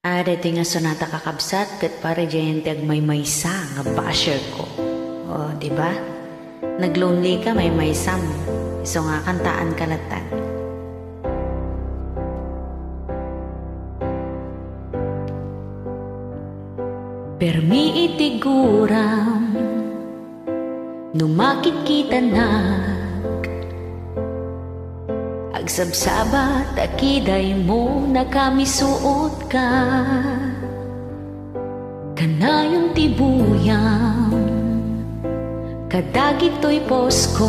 Ada ti nga sonata kakabsat ket pare jayente agmaymaysa nga basher ko. O, di ba? Naglonely ka maymaysa mo. Iso nga kantaan kalatan. Permi itiguram numakit kita na agsabsabat akiday mo nakamisuot ka kanayong tibuyang kadagito'y posko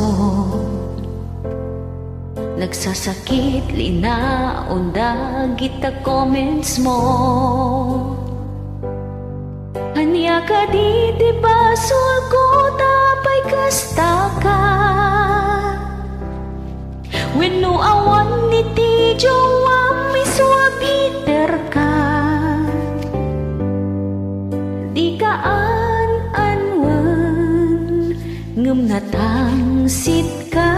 nagsasakit linaon dagita comments mo anya ka di basul ko tapay kasta ka when no awan ni ti jowang may suabiter ka di ka an-anwan ngem natangsit ka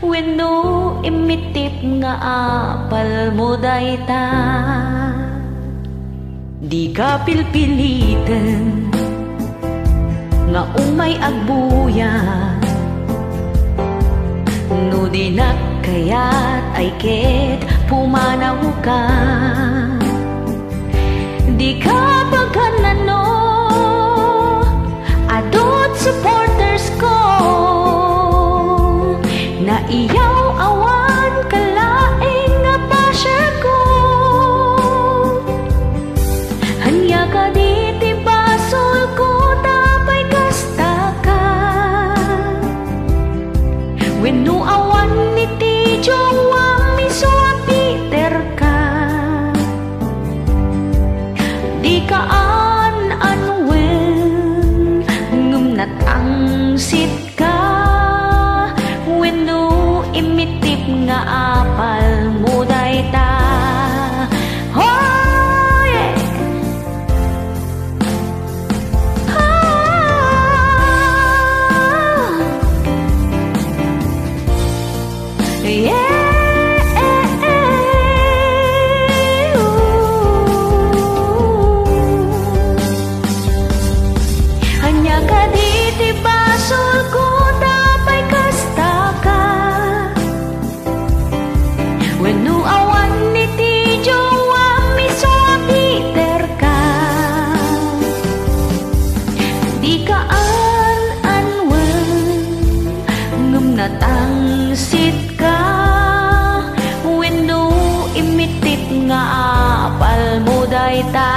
when no imitip nga apal mo dayta di ka pilpilitan nga umay agbuya no di nakayat ay ket pumanaw ka di ka pagkanano adot supporters ko na iyaw awan kalaeng nga basher ko hanya ka di basol ko tapay kasta ka when no awan ni ti jowang mi suapiter ka di ka an-anwen ngem natangsit ka when no imitip nga apal mo dayta hanya ka di basol ko tapay kasta ka when no awan ni ti jowang mi suapiter ka di ka an-anwan ngem natangsit ka when no imitip nga apal mo dayta